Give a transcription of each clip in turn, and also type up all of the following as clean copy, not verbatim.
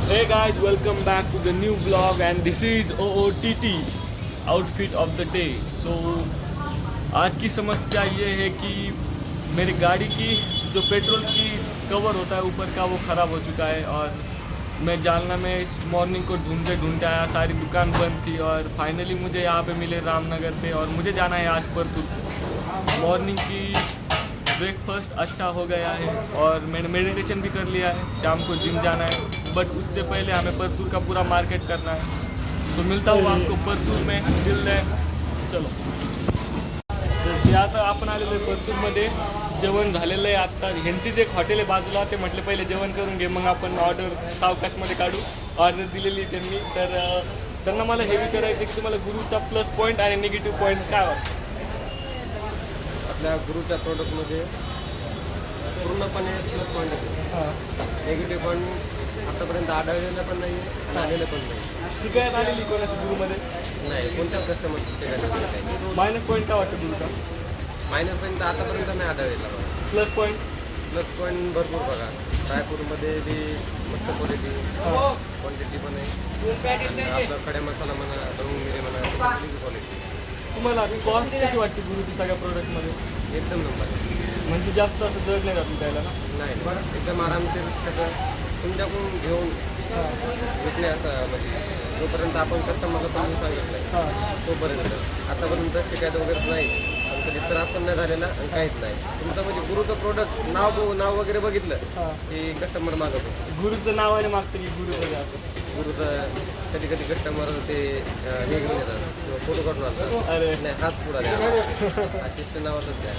Hey guys, welcome back to the new vlog and this is OOTT outfit of the day. So आज की समस्या ये है कि मेरी गाड़ी की जो पेट्रोल की कवर होता है ऊपर का वो ख़राब हो चुका है और मैं जालना में इस मॉर्निंग को ढूंढते आया, सारी दुकान बंद थी और फाइनली मुझे यहाँ पे मिले रामनगर पे और मुझे जाना है आज परतूर। मॉर्निंग की ब्रेकफास्ट अच्छा हो गया है और मैंने मेडिटेशन भी कर लिया है, शाम को जिम जाना है, बट उससे पहले हमें परतूर का पूरा मार्केट करना है। तो मिलता हूँ आपको परतूर में, दिल है चलो। तर आता आपण आलेलो आहे परतूरमध्ये, जेवण झालेलं आहे आत्ता। ह्यांचीच एक हॉटेल आहे बाजूला, ते म्हटले पहिले जेवण करून घे मग आपण ऑर्डर सावकाशमध्ये काढू। ऑर्डर दिलेली त्यांनी, तर त्यांना मला हे विचारायचं की तुम्हाला गुरुचा प्लस पॉईंट आणि निगेटिव्ह पॉईंट काय वाटतं? आपल्या गुरुच्या प्रोडक्टमध्ये पूर्णपणे प्लस पॉईंट आहे, नेगेटिव्ह पॉईंट आतापर्यंत आढळलेलं पण नाही आणि आलेलं पण नाही। शिकायत आलेली कोणाची गुरुमध्ये नाही, कोणत्या कस्टमरची शिकायला नाही। मायनस पॉईंट काय वाटतं गुरुचा? मायनस पॉईंट आतापर्यंत नाही आढळलेला बघा। प्लस पॉईंट भरपूर बघा, ड्रायफ्रूटमध्ये बी मस्त क्वालिटी, क्वांटिटी पण आहे, आणि आपला खडे मसाला म्हणा, दळून मिरे म्हणा, क्वालिटी। तुम्हाला कॉस्ट कशी वाटते गुरुची सगळ्या प्रोडक्टमध्ये? एकदम नंबर आहे, म्हणजे जास्त असं दर नाही जात विकायला ना? नाही एकदम आरामशीर सगळं तुमच्याकडून घेऊन विकणे असं, म्हणजे जोपर्यंत आपण कस्टमरला पण सांगितलं तोपर्यंत आतापर्यंत शिकायत वगैरे नाही आणि कधी त्रास पण नाही झालेला आणि काहीच नाही। तुमचं म्हणजे गुरुचं प्रोडक्ट नाव वगैरे बघितलं की कस्टमर मागत होतं। गुरुचं नावाने मागतं की गुरुचं जास्त? गुरुचं कधी कस्टमर ते हे घेऊन येतात किंवा फोटो काढून आणतात, अरे नाही हात पुढा द्या, आशिष नावातच द्या,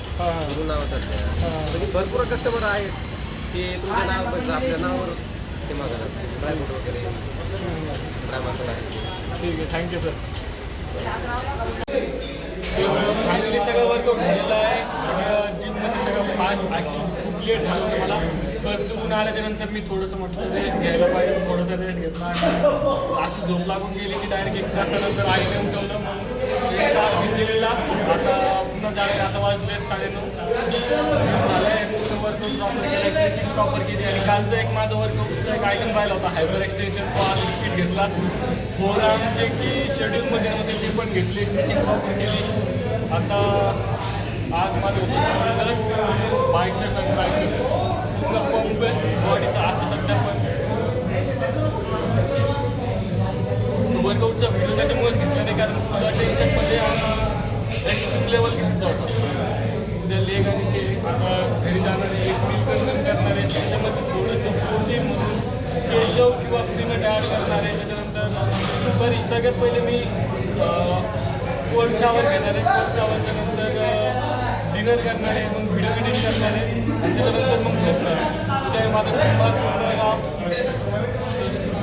गुरु नावातच द्या। म्हणजे भरपूर कस्टमर आहेत की तुमचं नाव बघा, आपल्या नावावर ते मागतात ड्रायफ्रूट वगैरे, ड्राय मसाला आहे। ठीक आहे, थँक्यू सर। फायनली सगळं वर्कआउट झालेलं आहे, सगळं जिममध्ये सगळं फास्ट ॲक्च्युली खूप लेट झालं होतं मला। परतून आल्याच्या नंतर मी थोडंसं म्हटलं रेस्ट घ्यायला पाहिजे, थोडासा रेस्ट घेतला आणि अशी झोप लागून गेली की डायरेक्ट 1 तासानंतर आईने उठवलं, मग विचारला आता पुन्हा जायचं। आता वाजले 9:30 झालं आहे, पूर्ण वर्कआउट प्रॉपर केलं, स्ट्रेचिंग प्रॉपर केली आणि कालचं एक माझं वर्कआउटचा एक आयटम राहिला होता हायपर एक्सटेन्शन, तो आज रिपीट घेतला। 4 राऊंड जे की शेड्यूलमध्ये नव्हते ते पण घेतली, स्ट्रेचिंग प्रॉपर केली। आता आज माझं होतं शोल्डर, बायसेप्स आणि ट्रायसेप्स, पूर्ण पंप आहे बॉडीचा आता सध्या पण। वर्कआउटचा व्हिडिओ त्याच्यामुळेच घेतला नाही कारण तुला टेन्शनमध्ये एक्स्ट्रीम लेवल घ्यायचा होता। उद्या लेग आणि ते आता घरी जाणारे एक मील करणार आहे, त्याच्यामध्ये थोडंसं प्रोटीन म्हणून केशव किंवा पीनट ॲड करणार आहे। त्याच्यानंतर सगळ्यात पहिले मी कोल्ड शावर घेणार आहे, कोल्ड शावरच्या नंतर डिनर करणार आहे, मग व्हिडिओ एडिट करणार आहे आणि त्याच्यानंतर मग झोपणार आहे। उद्या माझं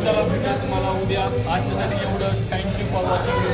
चला भेटूया तुम्हाला उद्या। आजच्यासाठी एवढं, थँक्यू फॉर वॉचिंग।